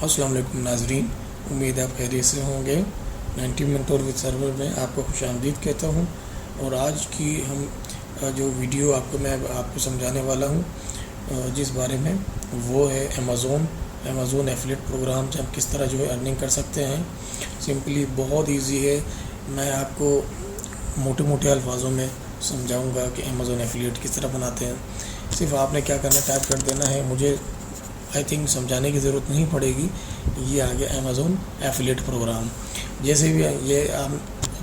अस्सलाम वालेकुम नाजरीन, उम्मीद है आप खैरियत से होंगे। 90 मिनट और विद सर्वर में आपको खुशामदीद कहता हूँ। और आज की हम जो वीडियो मैं आपको समझाने वाला हूँ जिस बारे में, वो है अमेज़ोन एफिलिएट प्रोग्राम से हम किस तरह जो है अर्निंग कर सकते हैं। सिंपली बहुत इजी है। मैं आपको मोटे मोटे अल्फाजों में समझाऊंगा कि अमेज़ोन एफिलिएट किस तरह बनाते हैं। सिर्फ आपने क्या करना है, टाइप कर देना है। मुझे आई थिंक समझाने की ज़रूरत नहीं पड़ेगी। ये आ गया अमेज़ोन एफिलिएट प्रोग्राम। जैसे भी ये आप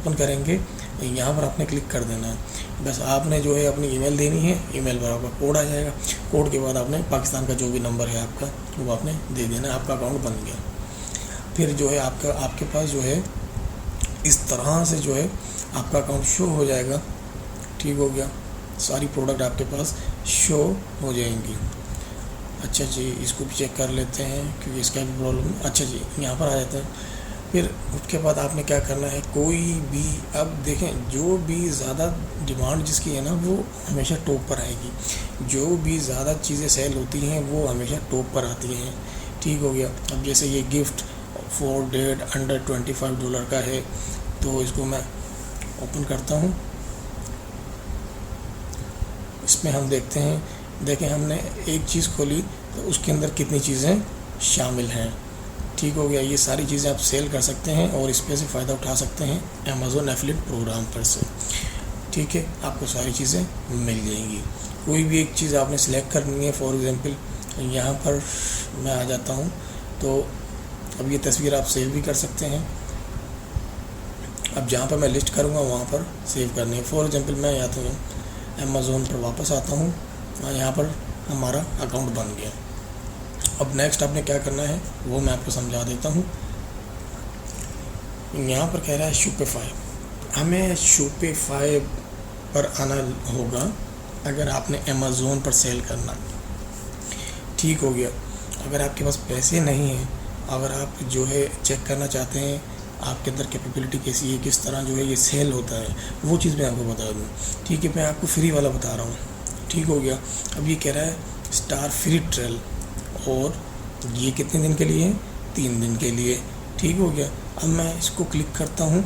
ओपन करेंगे, यहाँ पर आपने क्लिक कर देना है। बस आपने जो है अपनी ईमेल देनी है, ईमेल पर आपका कोड आ जाएगा। कोड के बाद आपने पाकिस्तान का जो भी नंबर है आपका, वो आपने दे देना है। आपका अकाउंट बन गया। फिर जो है आपके पास जो है इस तरह से जो है आपका अकाउंट शो हो जाएगा। ठीक हो गया, सारी प्रोडक्ट आपके पास शो हो जाएंगी। अच्छा जी, इसको भी चेक कर लेते हैं क्योंकि इसका भी प्रॉब्लम। अच्छा जी, यहाँ पर आ जाते हैं। फिर उसके बाद आपने क्या करना है, कोई भी, अब देखें, जो भी ज़्यादा डिमांड जिसकी है ना, वो हमेशा टॉप पर आएगी। जो भी ज़्यादा चीज़ें सेल होती हैं वो हमेशा टॉप पर आती हैं। ठीक हो गया। अब जैसे ये गिफ्ट फॉर डेट अंडर $25 का है, तो इसको मैं ओपन करता हूँ। इसमें हम देखते हैं, देखें हमने एक चीज़ खोली तो उसके अंदर कितनी चीज़ें शामिल हैं। ठीक हो गया। ये सारी चीज़ें आप सेल कर सकते हैं और इस पे से फ़ायदा उठा सकते हैं अमेज़ोन एफिलिएट प्रोग्राम पर से। ठीक है, आपको सारी चीज़ें मिल जाएंगी। कोई भी एक चीज़ आपने सेलेक्ट करनी है। फॉर एग्ज़ाम्पल यहाँ पर मैं आ जाता हूँ, तो अब ये तस्वीर आप सेव भी कर सकते हैं। अब जहाँ पर मैं लिस्ट करूँगा वहाँ पर सेव करनी है। फॉर एग्ज़ाम्पल मैं आता हूँ अमेज़ोन पर, वापस आता हूँ, यहाँ पर हमारा अकाउंट बन गया। अब नेक्स्ट आपने क्या करना है वो मैं आपको समझा देता हूँ। यहाँ पर कह रहा है शॉपिफ़ाई। हमें शॉपिफ़ाई पर आना होगा अगर आपने अमेज़ोन पर सेल करना। ठीक हो गया। अगर आपके पास पैसे नहीं हैं, अगर आप जो है चेक करना चाहते हैं आपके अंदर कैपेबिलिटी कैसी है, किस तरह जो है ये सेल होता है, वो चीज़ मैं आपको बता दूँ। ठीक है, मैं आपको फ्री वाला बता रहा हूँ। ठीक हो गया। अब ये कह रहा है स्टार फ्री ट्रायल, और ये कितने दिन के लिए है? 3 दिन के लिए। ठीक हो गया। अब मैं इसको क्लिक करता हूँ।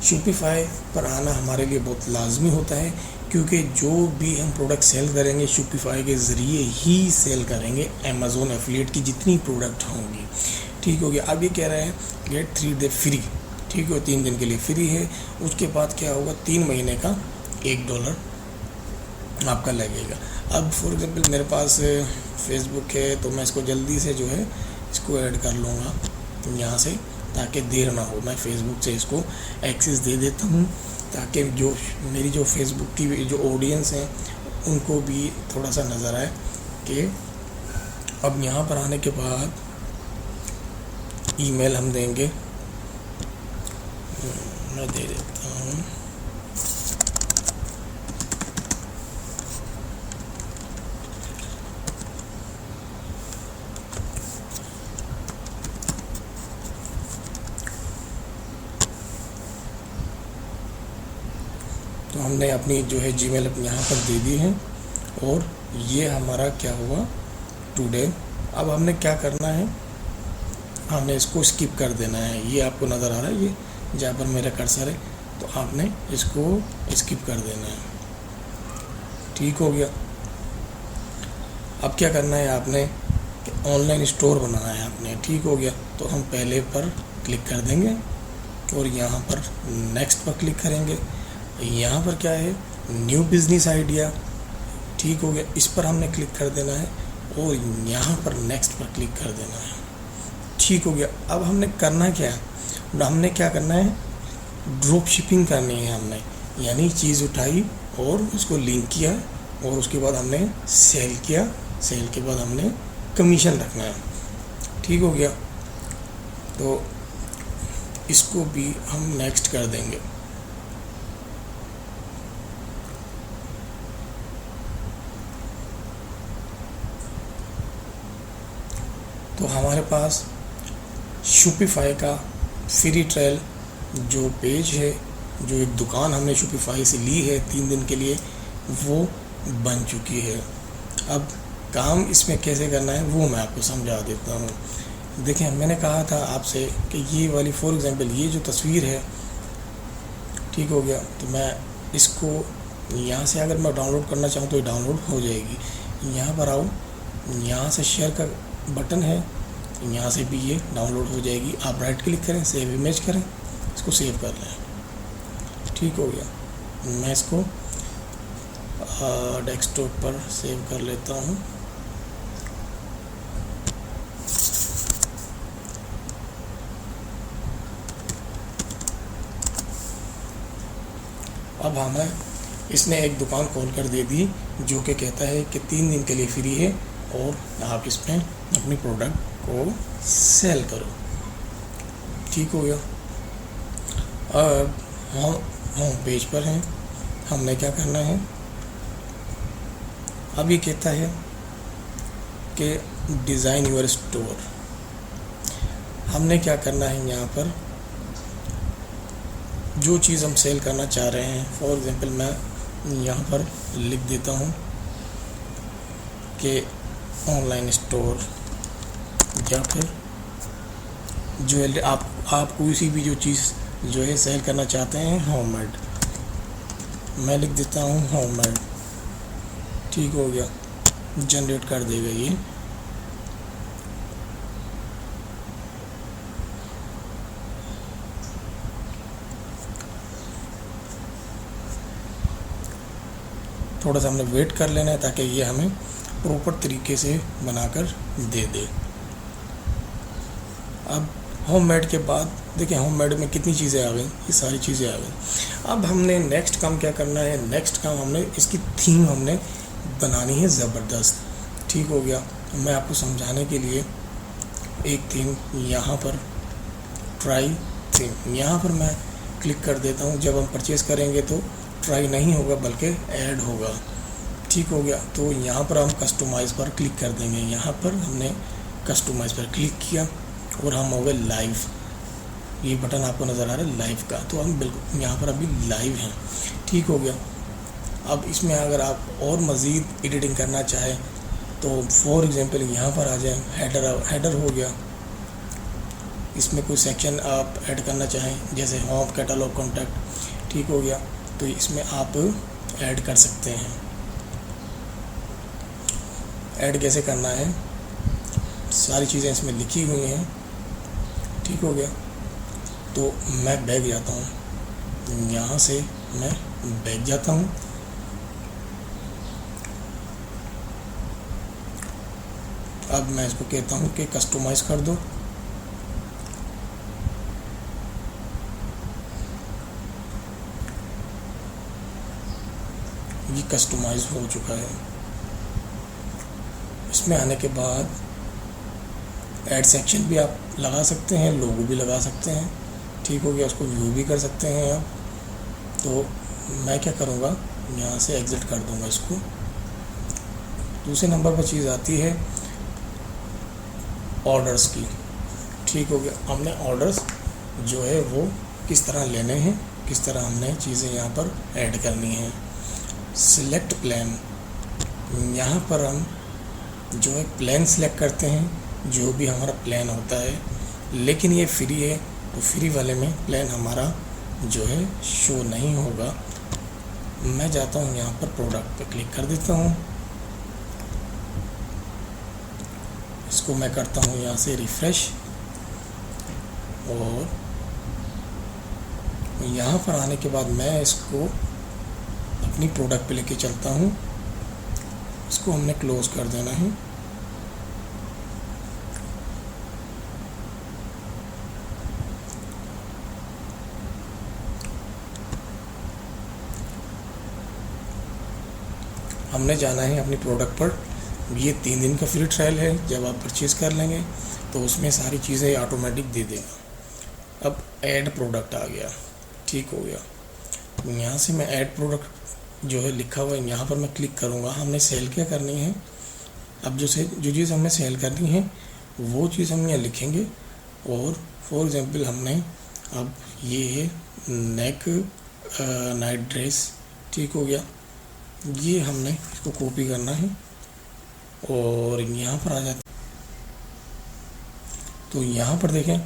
शॉपिफ़ाई पर आना हमारे लिए बहुत लाजमी होता है, क्योंकि जो भी हम प्रोडक्ट सेल करेंगे शॉपिफ़ाई के ज़रिए ही सेल करेंगे अमेज़ोन एफिलिएट की जितनी प्रोडक्ट होंगी। ठीक हो गया। अब ये कह रहा है गेट 3 डे फ्री। ठीक हो, 3 दिन के लिए फ्री है। उसके बाद क्या होगा, 3 महीने का $1 आपका लगेगा। अब फॉर एग्ज़ाम्पल मेरे पास फेसबुक है, तो मैं इसको जल्दी से जो है इसको ऐड कर लूँगा यहाँ से, ताकि देर ना हो। मैं फेसबुक से इसको एक्सेस दे देता हूँ, ताकि जो मेरी जो फेसबुक की जो ऑडियंस हैं उनको भी थोड़ा सा नज़र आए कि अब यहाँ पर आने के बाद ईमेल हम देंगे। मैं दे देता हूँ। तो हमने अपनी जो है जीमेल यहाँ पर दे दी है, और ये हमारा क्या हुआ टुडे। अब हमने क्या करना है, हमने इसको स्किप कर देना है। ये आपको नज़र आ रहा है, ये जहाँ पर मेरा कर्सर है, तो आपने इसको स्किप कर देना है। ठीक हो गया। अब क्या करना है, आपने ऑनलाइन स्टोर बनाना है आपने। ठीक हो गया। तो हम पहले पर क्लिक कर देंगे और यहाँ पर नेक्स्ट पर क्लिक करेंगे। यहाँ पर क्या है, न्यू बिज़नेस आइडिया। ठीक हो गया। इस पर हमने क्लिक कर देना है और यहाँ पर नेक्स्ट पर क्लिक कर देना है। ठीक हो गया। अब हमने करना क्या है, हमने क्या करना है, ड्रॉप शिपिंग करनी है हमने। यानी चीज़ उठाई और उसको लिंक किया, और उसके बाद हमने सेल किया। सेल के बाद हमने कमीशन रखना है। ठीक हो गया। तो इसको भी हम नेक्स्ट कर देंगे। तो हमारे पास शॉपिफ़ाई का फ्री ट्रायल जो पेज है, जो एक दुकान हमने शॉपिफ़ाई से ली है 3 दिन के लिए, वो बन चुकी है। अब काम इसमें कैसे करना है वो मैं आपको समझा देता हूँ। देखें, मैंने कहा था आपसे कि ये वाली फॉर एग्ज़ाम्पल ये जो तस्वीर है, ठीक हो गया, तो मैं इसको यहाँ से अगर मैं डाउनलोड करना चाहूँ तो ये डाउनलोड हो जाएगी। यहाँ पर आओ, यहाँ से शेयर का बटन है, यहाँ से भी ये डाउनलोड हो जाएगी। आप राइट क्लिक करें, सेव इमेज करें, इसको सेव कर लें। ठीक हो गया, मैं इसको डेस्कटॉप पर सेव कर लेता हूँ। अब हमें इसने एक दुकान खोल कर दे दी जो कि कहता है कि 3 दिन के लिए फ्री है और आप इसमें अपनी प्रोडक्ट को सेल करो। ठीक हो गया। अब हम होम पेज पर हैं, हमने क्या करना है, अब ये कहता है कि डिज़ाइन योर स्टोर। हमने क्या करना है, यहाँ पर जो चीज़ हम सेल करना चाह रहे हैं, फॉर एग्ज़ाम्पल मैं यहाँ पर लिख देता हूँ कि ऑनलाइन स्टोर, या फिर जो आप कोई सी भी जो चीज़ जो है सेल करना चाहते हैं, होममेड, मैं लिख देता हूँ होममेड। ठीक हो गया, जनरेट कर देगा ये। थोड़ा सा हमने वेट कर लेना है ताकि ये हमें प्रॉपर तरीके से बनाकर दे दे। अब होममेड के बाद देखिए होममेड में कितनी चीज़ें आ गई, ये सारी चीज़ें आ गई। अब हमने नेक्स्ट काम क्या करना है, नेक्स्ट काम हमने इसकी थीम हमने बनानी है ज़बरदस्त। ठीक हो गया, मैं आपको समझाने के लिए एक थीम यहाँ पर ट्राई थीम, यहाँ पर मैं क्लिक कर देता हूँ। जब हम परचेज़ करेंगे तो ट्राई नहीं होगा बल्कि ऐड होगा। ठीक हो गया, तो यहाँ पर हम कस्टमाइज़ पर क्लिक कर देंगे। यहाँ पर हमने कस्टमाइज़ पर क्लिक किया और हम हो गए लाइव। ये बटन आपको नज़र आ रहा है लाइव का, तो हम बिल्कुल यहाँ पर अभी लाइव हैं। ठीक हो गया। अब इसमें अगर आप और मज़ीद एडिटिंग करना चाहें तो फॉर एग्ज़ाम्पल यहाँ पर आ जाएं, हेडर हो गया। इसमें कोई सेक्शन आप ऐड करना चाहें जैसे होम, कैटलॉग, कॉन्टैक्ट, ठीक हो गया, तो इसमें आप ऐड कर सकते हैं। ऐड कैसे करना है, सारी चीज़ें इसमें लिखी हुई हैं। ठीक हो गया, तो मैं बैक जाता हूँ, यहाँ से मैं बैक जाता हूँ। अब मैं इसको कहता हूँ कि कस्टमाइज़ कर दो। ये कस्टमाइज़ हो चुका है। इसमें आने के बाद ऐड सेक्शन भी आप लगा सकते हैं, लोगो भी लगा सकते हैं। ठीक हो गया, उसको व्यू भी कर सकते हैं आप। तो मैं क्या करूँगा, यहाँ से एग्ज़िट कर दूँगा इसको। दूसरे नंबर पर चीज़ आती है ऑर्डर्स की। ठीक हो गया, हमने ऑर्डर्स जो है वो किस तरह लेने हैं, किस तरह हमने चीज़ें यहाँ पर ऐड करनी हैं। सिलेक्ट प्लान, यहाँ पर हम जो है प्लान सिलेक्ट करते हैं, जो भी हमारा प्लान होता है। लेकिन ये फ्री है तो फ्री वाले में प्लान हमारा जो है शो नहीं होगा। मैं जाता हूँ यहाँ पर प्रोडक्ट पे क्लिक कर देता हूँ। इसको मैं करता हूँ यहाँ से रिफ़्रेश, और यहाँ पर आने के बाद मैं इसको अपनी प्रोडक्ट पे लेके चलता हूँ। इसको हमने क्लोज कर देना है। हमने जाना है अपनी प्रोडक्ट पर। ये 3 दिन का फ्री ट्रायल है, जब आप परचेज़ कर लेंगे तो उसमें सारी चीज़ें ऑटोमेटिक दे देगा। अब ऐड प्रोडक्ट आ गया। ठीक हो गया, यहाँ से मैं ऐड प्रोडक्ट जो है लिखा हुआ है यहाँ पर मैं क्लिक करूँगा। हमने सेल क्या करनी है, अब जो चीज़ हमें सेल करनी है वो चीज़ हम यहाँ लिखेंगे। और फॉर एग्ज़ाम्पल हमने अब ये है नेक नाइट ड्रेस। ठीक हो गया, ये हमने इसको कॉपी करना है और यहाँ पर आ जाते, तो यहाँ पर देखें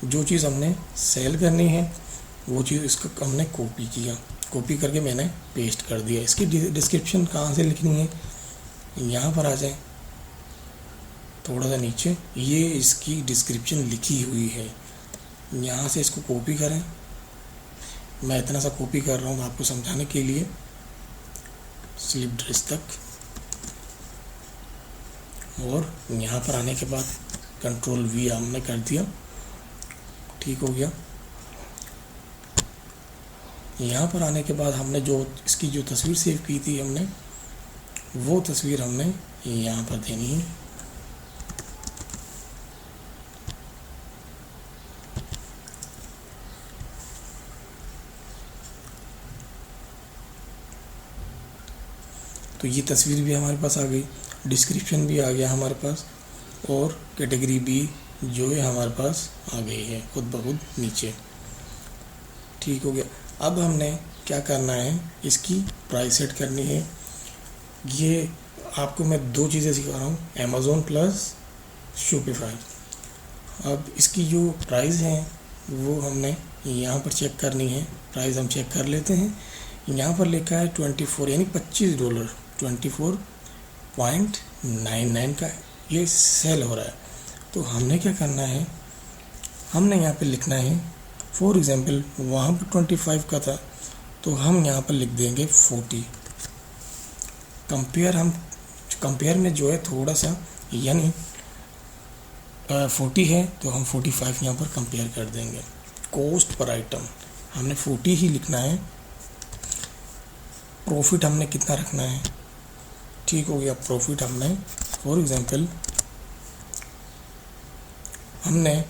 जो चीज़ हमने सेल करनी है वो चीज़ इसका हमने कॉपी किया, कॉपी करके मैंने पेस्ट कर दिया। इसकी डिस्क्रिप्शन कहाँ से लिखनी है, यहाँ पर आ जाए थोड़ा सा नीचे, ये इसकी डिस्क्रिप्शन लिखी हुई है, यहाँ से इसको कॉपी करें। मैं इतना सा कॉपी कर रहा हूँ आपको समझाने के लिए, स्लीप ड्रेस तक। और यहाँ पर आने के बाद कंट्रोल V हमने कर दिया, ठीक हो गया। यहाँ पर आने के बाद हमने जो इसकी जो तस्वीर सेव की थी हमने, वो तस्वीर हमने यहाँ पर देनी है। तो ये तस्वीर भी हमारे पास आ गई, डिस्क्रिप्शन भी आ गया हमारे पास, और कैटेगरी B जो है हमारे पास आ गई है खुद ब खुद नीचे, ठीक हो गया। अब हमने क्या करना है, इसकी प्राइस सेट करनी है। ये आपको मैं दो चीज़ें सिखा रहा हूँ, अमेज़ोन प्लस शॉपिफाई। अब इसकी जो प्राइस है वो हमने यहाँ पर चेक करनी है। प्राइस हम चेक कर लेते हैं। यहाँ पर लिखा है 24 यानी $25, 24.99 का ये सेल हो रहा है। तो हमने क्या करना है, हमने यहाँ पे लिखना है, फॉर एग्जांपल वहाँ पर 25 का था तो हम यहाँ पर लिख देंगे 40। कंपेयर में जो है थोड़ा सा, यानी 40 है तो हम 45 यहाँ पर कंपेयर कर देंगे। कॉस्ट पर आइटम हमने 40 ही लिखना है। प्रॉफिट हमने कितना रखना है, ठीक हो गया। प्रॉफिट हमने फॉर एग्जांपल हमने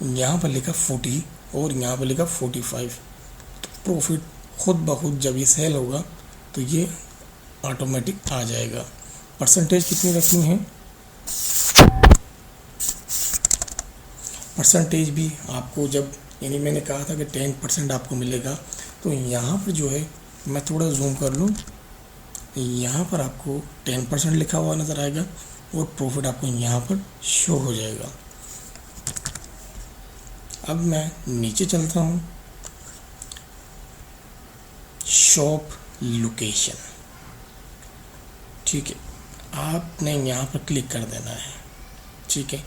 यहाँ पर लिखा 40 और यहाँ पर लिखा 45। तो प्रॉफिट खुद ब खुद जब ये सेल होगा तो ये ऑटोमेटिक आ जाएगा। परसेंटेज कितनी रखनी है, परसेंटेज भी आपको जब, यानी मैंने कहा था कि 10% आपको मिलेगा, तो यहाँ पर जो है मैं थोड़ा जूम कर लूँ, यहाँ पर आपको 10% लिखा हुआ नज़र आएगा और प्रॉफिट आपको यहाँ पर शो हो जाएगा। अब मैं नीचे चलता हूँ, शॉप लोकेशन, ठीक है। आपने यहाँ पर क्लिक कर देना है, ठीक है।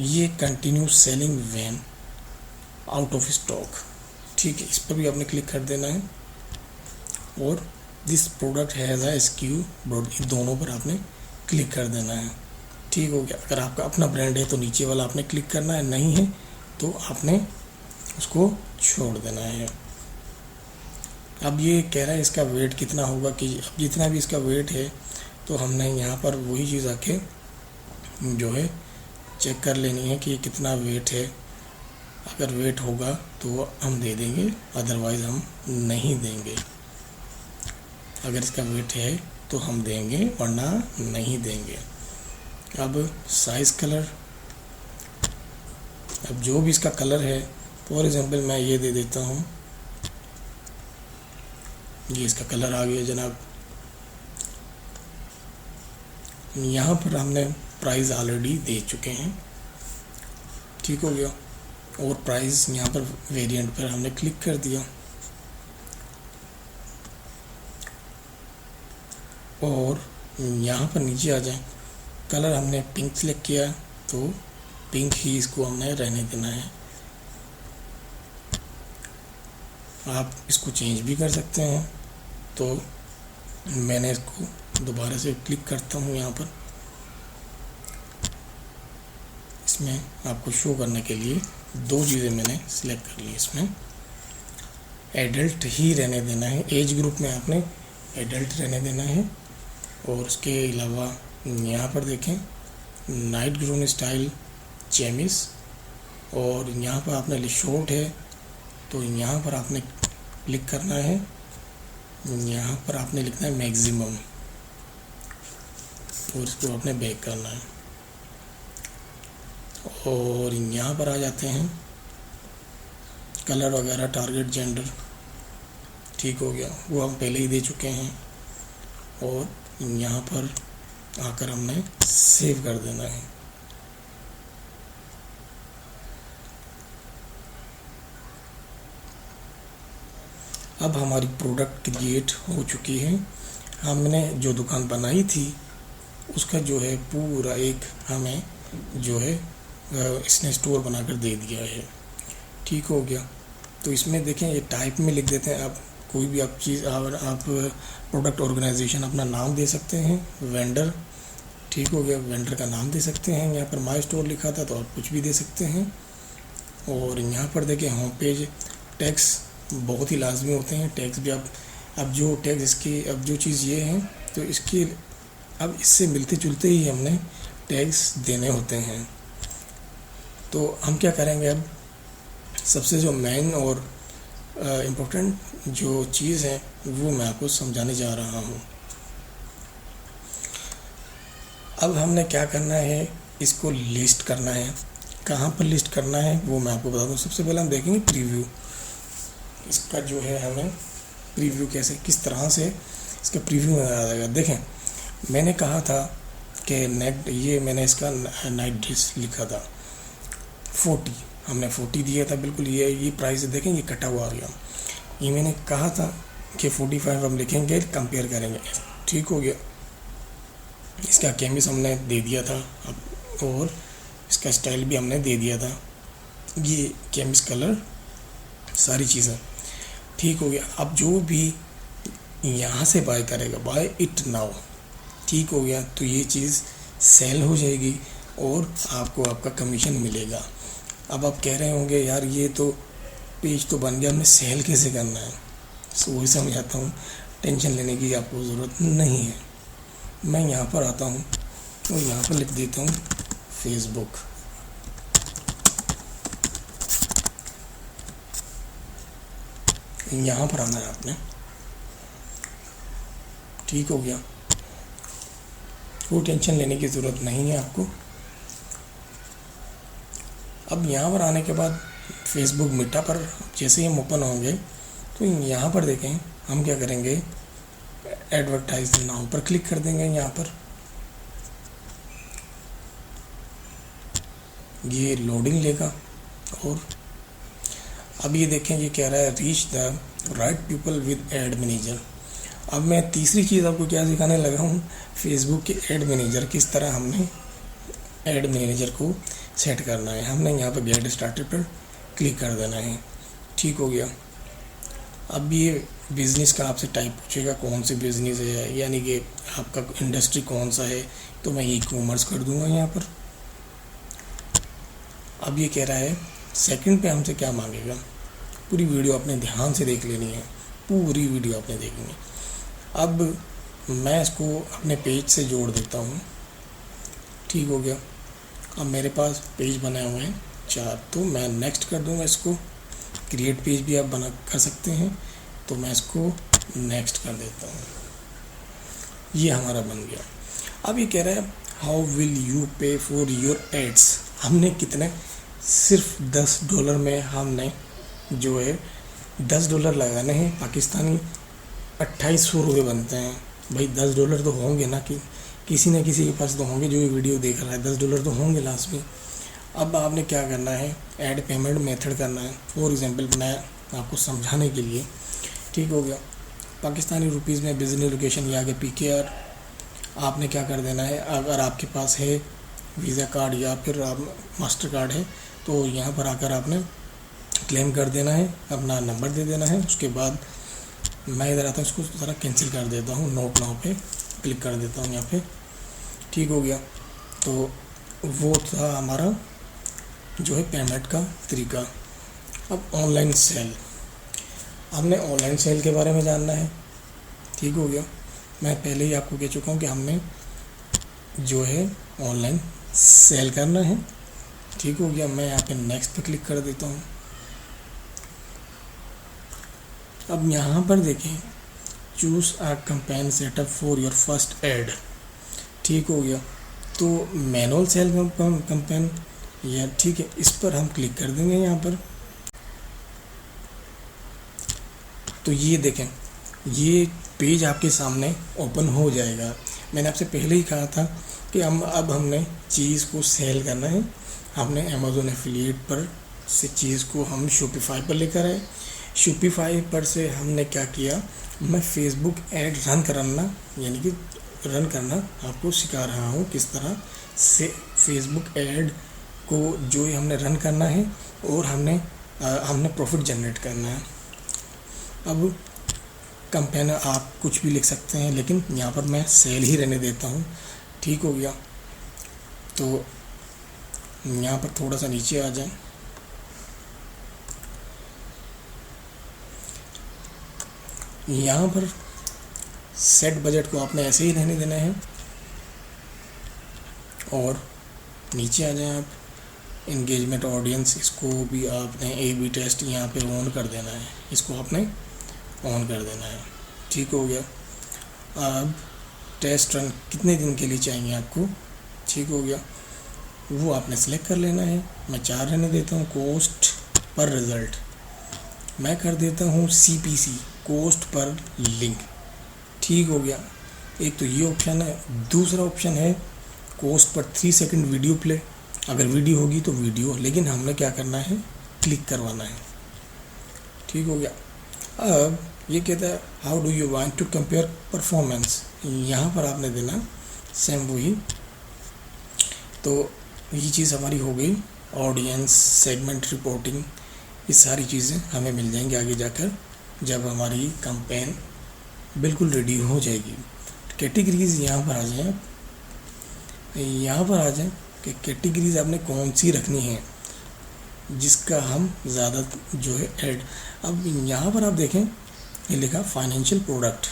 ये continue selling when out of stock, ठीक है, इस पर भी आपने क्लिक कर देना है। और this product has a SKU broad, दोनों पर आपने क्लिक कर देना है, ठीक हो गया। अगर आपका अपना ब्रांड है तो नीचे वाला आपने क्लिक करना है, नहीं है तो आपने उसको छोड़ देना है। अब ये कह रहा है इसका वेट कितना होगा, कि अब जितना भी इसका वेट है तो हमने यहाँ पर वही चीज़ आके जो है चेक कर लेनी है कि कितना वेट है। अगर वेट होगा तो हम दे देंगे, अदरवाइज़ हम नहीं देंगे। अगर इसका वेट है तो हम देंगे वरना नहीं देंगे। अब साइज़ कलर, अब जो भी इसका कलर है, फॉर एग्जांपल मैं ये दे देता हूँ, ये इसका कलर आ गया जनाब। यहाँ पर हमने प्राइस ऑलरेडी दे चुके हैं, ठीक हो गया। और प्राइस यहाँ पर वेरिएंट पर हमने क्लिक कर दिया और यहाँ पर नीचे आ जाए, कलर हमने पिंक सेलेक्ट किया तो पिंक ही इसको हमने रहने देना है। आप इसको चेंज भी कर सकते हैं, तो मैंने इसको दोबारा से क्लिक करता हूँ यहाँ पर। इसमें आपको शो करने के लिए दो चीज़ें मैंने सिलेक्ट कर ली। इसमें एडल्ट ही रहने देना है, एज ग्रुप में आपने एडल्ट रहने देना है। और उसके अलावा यहाँ पर देखें नाइट ग्रोन स्टाइल चेमिस, और यहाँ पर आपने शॉर्ट है तो यहाँ पर आपने क्लिक करना है, यहाँ पर आपने लिखना है मैक्सिमम और इसको आपने बैक करना है। और यहाँ पर आ जाते हैं कलर वगैरह, टारगेट जेंडर, ठीक हो गया, वो हम पहले ही दे चुके हैं। और यहाँ पर आकर हमने सेव कर देना है। अब हमारी प्रोडक्ट क्रिएट हो चुकी है। हमने जो दुकान बनाई थी उसका जो है पूरा एक हमें जो है इसने स्टोर बनाकर दे दिया है। ठीक हो गया। तो इसमें देखें ये टाइप में लिख देते हैं। आप कोई भी आप चीज़ आप प्रोडक्ट ऑर्गेनाइजेशन अपना नाम दे सकते हैं, वेंडर। ठीक हो गया, वेंडर का नाम दे सकते हैं। यहाँ पर माई स्टोर लिखा था तो आप कुछ भी दे सकते हैं। और यहाँ पर देखें होम पेज टैग्स बहुत ही लाजमी होते हैं। टैग्स भी आप अब जो टैग्स इसकी अब जो चीज़ ये है तो इसकी अब इससे मिलते जुलते ही हमने टैग्स देने होते हैं। तो हम क्या करेंगे, अब सबसे जो मेन और इम्पोर्टेंट जो चीज़ है वो मैं आपको समझाने जा रहा हूँ। अब हमने क्या करना है, इसको लिस्ट करना है। कहाँ पर लिस्ट करना है वो मैं आपको बता दूँ। सबसे पहले हम देखेंगे प्रीव्यू। इसका जो है हमें प्रीव्यू कैसे किस तरह से इसका प्रीव्यू में आ जाएगा। देखें मैंने कहा था कि मैंने इसका नाइट ड्रेस लिखा था 40, हमने 40 दिया था। बिल्कुल ये प्राइस देखें ये कटा हुआ आ गया। ये मैंने कहा था कि 45 हम लिखेंगे, कंपेयर करेंगे। ठीक हो गया। इसका कैमिस हमने दे दिया था और इसका स्टाइल भी हमने दे दिया था, ये कैमिस कलर सारी चीज़ें। ठीक हो गया। अब जो भी यहाँ से बाय करेगा, बाय इट नाउ, ठीक हो गया, तो ये चीज़ सेल हो जाएगी और आपको आपका कमीशन मिलेगा। अब आप कह रहे होंगे यार ये तो पेज तो बन गया, हमें सेल कैसे करना है। सो वही समझाता हूँ, टेंशन लेने की आपको ज़रूरत नहीं है। मैं यहाँ पर आता हूँ और यहाँ पर लिख देता हूँ फेसबुक। यहाँ पर आना है आपने। ठीक हो गया, कोई टेंशन लेने की ज़रूरत नहीं है आपको। अब यहाँ पर आने के बाद फेसबुक मीटा पर जैसे ही हम ओपन होंगे तो यहाँ पर देखें हम क्या करेंगे, एडवर्टाइज नाउ पर क्लिक कर देंगे। यहाँ पर ये लोडिंग लेगा और अब ये देखें ये कह रहा है reach the right people with ad manager. अब मैं तीसरी चीज़ आपको क्या सिखाने लगा हूँ, फेसबुक के एड मैनेजर, किस तरह हमने एड मैनेजर को सेट करना है। हमने यहाँ पर गेट स्टार्टेड पर क्लिक कर देना है। ठीक हो गया। अब ये बिज़नेस का आपसे टाइप पूछेगा कौन सी बिज़नेस है, यानी कि आपका इंडस्ट्री कौन सा है, तो मैं ई कॉमर्स कर दूंगा यहाँ पर। अब ये कह रहा है सेकंड पे हमसे क्या मांगेगा। पूरी वीडियो आपने ध्यान से देख लेनी है, पूरी वीडियो आपने देखनी है। अब मैं इसको अपने पेज से जोड़ देता हूँ। ठीक हो गया। अब मेरे पास पेज बनाए हुए हैं 4, तो मैं नेक्स्ट कर दूँगा इसको। क्रिएट पेज भी आप बना कर सकते हैं, तो मैं इसको नेक्स्ट कर देता हूँ। ये हमारा बन गया। अब ये कह रहा है हाउ विल यू पे फॉर योर एड्स। हमने कितने, सिर्फ $10 में हमने जो है $10 लगाने हैं। पाकिस्तानी 2800 रुपये बनते हैं। भाई $10 तो होंगे ना, कि किसी न किसी के पास तो होंगे, जो ये वीडियो देख रहा है $10 तो होंगे लास्ट में। अब आपने क्या करना है, ऐड पेमेंट मेथड करना है। फॉर एग्जांपल मैं आपको समझाने के लिए, ठीक हो गया, पाकिस्तानी रुपीज़ में बिजनेस लोकेशन या आगे PKR आपने क्या कर देना है। अगर आपके पास है वीज़ा कार्ड या फिर आप मास्टर कार्ड है तो यहाँ पर आकर आपने क्लेम कर देना है, अपना नंबर दे देना है। उसके बाद मैं इधर आता हूँ, इसको ज़रा कैंसिल कर देता हूँ, नोट नाउ पे क्लिक कर देता हूँ यहाँ पे। ठीक हो गया। तो वो था हमारा जो है पेमेंट का तरीका। अब ऑनलाइन सेल, हमने ऑनलाइन सेल के बारे में जानना है। ठीक हो गया। मैं पहले ही आपको कह चुका हूँ कि हमने जो है ऑनलाइन सेल करना है। ठीक हो गया। मैं यहाँ पे नेक्स्ट पे क्लिक कर देता हूँ। अब यहाँ पर देखें choose a campaign setup for your first aid. ठीक हो गया। तो मैनुअल सेल कैंपेन या ठीक है, इस पर हम क्लिक कर देंगे यहाँ पर। तो ये देखें ये पेज आपके सामने ओपन हो जाएगा। मैंने आपसे पहले ही कहा था कि अब हमने चीज़ को सेल करना है। हमने अमेज़ोन एफिलिएट पर से चीज़ को हम शॉपिफाई पर लेकर आए। शॉपिफाई पर से हमने क्या किया, मैं फेसबुक ऐड रन करना आपको सिखा रहा हूँ किस तरह से फेसबुक ऐड को जो हमने रन करना है और हमने प्रॉफिट जनरेट करना है। अब कैंपेन आप कुछ भी लिख सकते हैं, लेकिन यहाँ पर मैं सेल ही रहने देता हूँ। ठीक हो गया। तो यहाँ पर थोड़ा सा नीचे आ जाए। यहाँ पर सेट बजट को आपने ऐसे ही रहने देना है और नीचे आ जाए आप। एंगेजमेंट ऑडियंस, इसको भी आपने A/B टेस्ट यहाँ पे ऑन कर देना है, इसको आपने ऑन कर देना है। ठीक हो गया। अब टेस्ट रन कितने दिन के लिए चाहिए आपको, ठीक हो गया, वो आपने सेलेक्ट कर लेना है। मैं 4 रहने देता हूँ। कॉस्ट पर रिज़ल्ट मैं कर देता हूँ CPC, कॉस्ट पर लिंक। ठीक हो गया। एक तो ये ऑप्शन है। दूसरा ऑप्शन है cost per 3 second video play. अगर वीडियो होगी तो वीडियो, लेकिन हमने क्या करना है, क्लिक करवाना है। ठीक हो गया। अब ये कहता है how do you want to compare performance. यहाँ पर आपने देना सेम वही। तो ये चीज़ हमारी हो गई। ऑडियंस, सेगमेंट रिपोर्टिंग, ये सारी चीज़ें हमें मिल जाएंगी आगे जाकर जब हमारी कैंपेन बिल्कुल रेडी हो जाएगी। कैटेगरीज यहाँ पर आ जाएं। यहाँ पर आ जाएं कि कैटेगरीज आपने कौन सी रखनी है जिसका हम ज़्यादा जो है ऐड। अब यहाँ पर आप देखें, ये लिखा फाइनेंशियल प्रोडक्ट।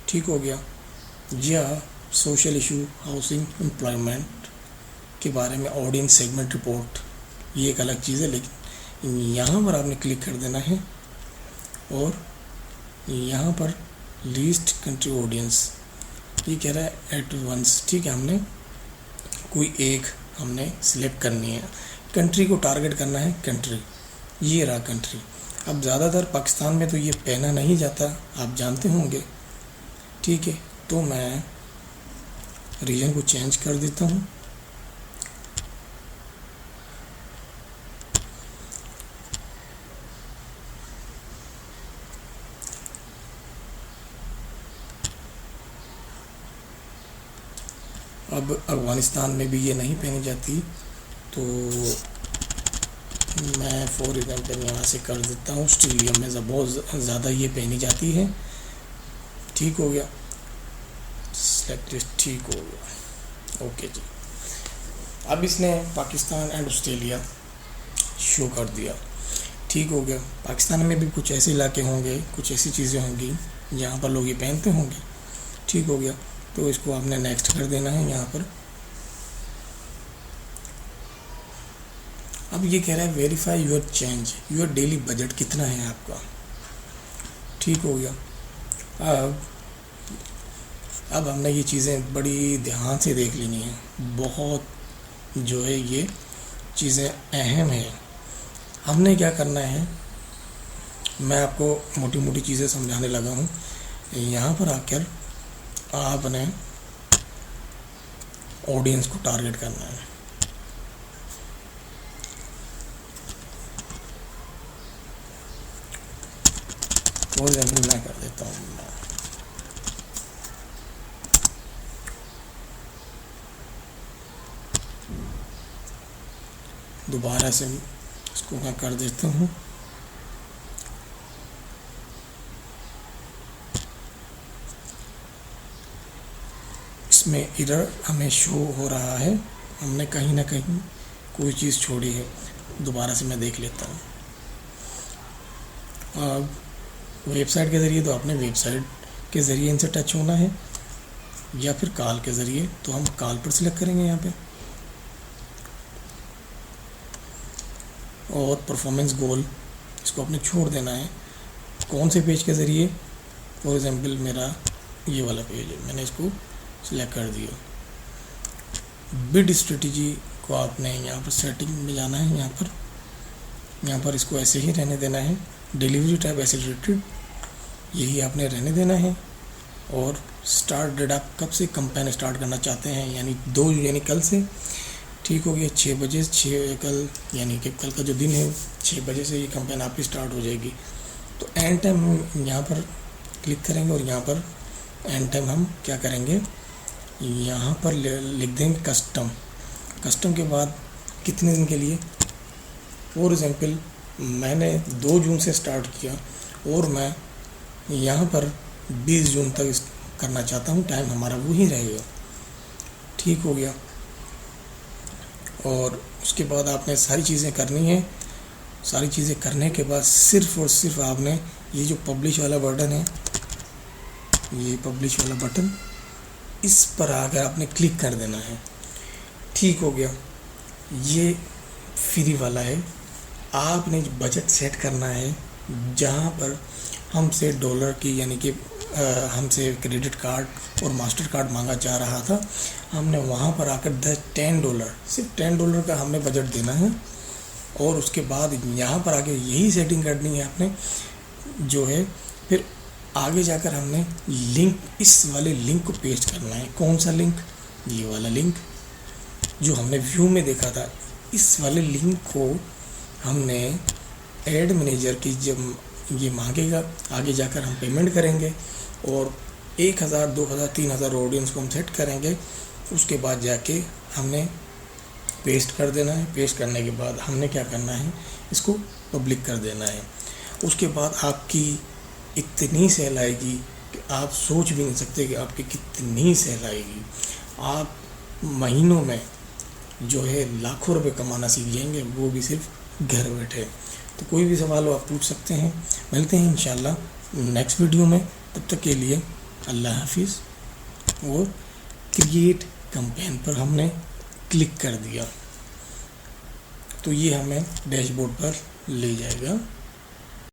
ठीक हो गया। या सोशल इशू, हाउसिंग, एम्प्लॉयमेंट के बारे में ऑडियंस सेगमेंट रिपोर्ट, ये एक अलग चीज़ है। लेकिन यहाँ पर आपने क्लिक कर देना है और यहाँ पर लीस्ट कंट्री ऑडियंस, ये कह रहा है एट वंस। ठीक है, हमने कोई एक हमने सिलेक्ट करनी है। कंट्री को टारगेट करना है, कंट्री, ये रहा कंट्री। अब ज़्यादातर पाकिस्तान में तो ये पहना नहीं जाता, आप जानते होंगे। ठीक है, तो मैं रीजन को चेंज कर देता हूँ। अब अफ़गानिस्तान में भी ये नहीं पहनी जाती, तो मैं फॉर एग्जाम्पल यहाँ से कर देता हूँ। ऑस्ट्रेलिया में बहुत ज़्यादा ये पहनी जाती है। ठीक हो गया, सेलेक्ट, ठीक हो गया, ओके जी। अब इसने पाकिस्तान एंड ऑस्ट्रेलिया शो कर दिया। ठीक हो गया। पाकिस्तान में भी कुछ ऐसे इलाके होंगे, कुछ ऐसी चीज़ें होंगी जहाँ पर लोग ये पहनते होंगे। ठीक हो गया। तो इसको आपने नेक्स्ट कर देना है यहाँ पर। अब ये कह रहा है verify your change, your daily budget कितना है आपका। ठीक हो गया। अब हमने ये चीज़ें बड़ी ध्यान से देख लेनी है। बहुत जो है ये चीज़ें अहम है। हमने क्या करना है, मैं आपको मोटी मोटी चीज़ें समझाने लगा हूँ। यहाँ पर आकर आपने ऑडियंस को टारगेट करना है। और एग्जाम्पल मैं कर देता हूँ। दोबारा से इसको मैं कर देता हूँ। इसमें एरर हमें शो हो रहा है, हमने कहीं ना कहीं कोई चीज़ छोड़ी है। दोबारा से मैं देख लेता हूँ। अब वेबसाइट के ज़रिए तो आपने वेबसाइट के ज़रिए इनसे टच होना है, या फिर कॉल के ज़रिए, तो हम कॉल पर सिलेक्ट करेंगे यहाँ पे। और परफॉर्मेंस गोल, इसको आपने छोड़ देना है। कौन से पेज के ज़रिए, फॉर एग्जांपल मेरा ये वाला पेज है, मैंने इसको सिलेक्ट कर दिया। बिड स्ट्रेटजी को आपने यहाँ पर सेटिंग में जाना है। यहाँ पर इसको ऐसे ही रहने देना है। डिलीवरी टाइप एसिलेटेड, यही आपने रहने देना है। और स्टार्ट आप कब से कैंपेन स्टार्ट करना चाहते हैं, यानी कल से। ठीक हो गया, 6 बजे, कल यानी कि कल का जो दिन है 6 बजे से ये कैंपेन आपकी स्टार्ट हो जाएगी। तो एंड टाइम हम यहाँ पर क्लिक करेंगे और यहाँ पर एंड टाइम हम क्या करेंगे, यहाँ पर लिख देंगे कस्टम के बाद कितने दिन के लिए। फॉर एग्जाम्पल मैंने 2 जून से स्टार्ट किया और मैं यहाँ पर 20 जून तक करना चाहता हूँ, टाइम हमारा वो ही रहेगा। ठीक हो गया, और उसके बाद आपने सारी चीज़ें करनी है। सारी चीज़ें करने के बाद सिर्फ और सिर्फ आपने ये जो पब्लिश वाला बटन है, ये पब्लिश वाला बटन, इस पर आकर आपने क्लिक कर देना है। ठीक हो गया, ये फ्री वाला है। आपने बजट सेट करना है जहाँ पर हमसे डॉलर की यानी कि हमसे क्रेडिट कार्ड और मास्टर कार्ड मांगा जा रहा था। हमने वहाँ पर आकर $10 सिर्फ $10 का हमने बजट देना है, और उसके बाद यहाँ पर आके यही सेटिंग करनी है आपने जो है। फिर आगे जाकर हमने लिंक, इस वाले लिंक को पेस्ट करना है। कौन सा लिंक? ये वाला लिंक जो हमने व्यू में देखा था। इस वाले लिंक को हमने एड मैनेजर की जब ये मांगेगा, आगे जाकर हम पेमेंट करेंगे और 1000, 2000, 3000 ऑडियंस को हम सेट करेंगे। उसके बाद जाके हमने पेस्ट कर देना है। पेस्ट करने के बाद हमने क्या करना है, इसको पब्लिक कर देना है। उसके बाद आपकी इतनी सेल आएगी कि आप सोच भी नहीं सकते कि आपकी कितनी सेल आएगी। आप महीनों में जो है लाखों रुपए कमाना सीख जाएंगे, वो भी सिर्फ घर बैठे। तो कोई भी सवाल हो आप पूछ सकते हैं। मिलते हैं इंशाल्लाह नेक्स्ट वीडियो में। तब तक के लिए अल्लाह हाफिज़। और क्रिएट कैंपेन पर हमने क्लिक कर दिया तो ये हमें डैशबोर्ड पर ले जाएगा।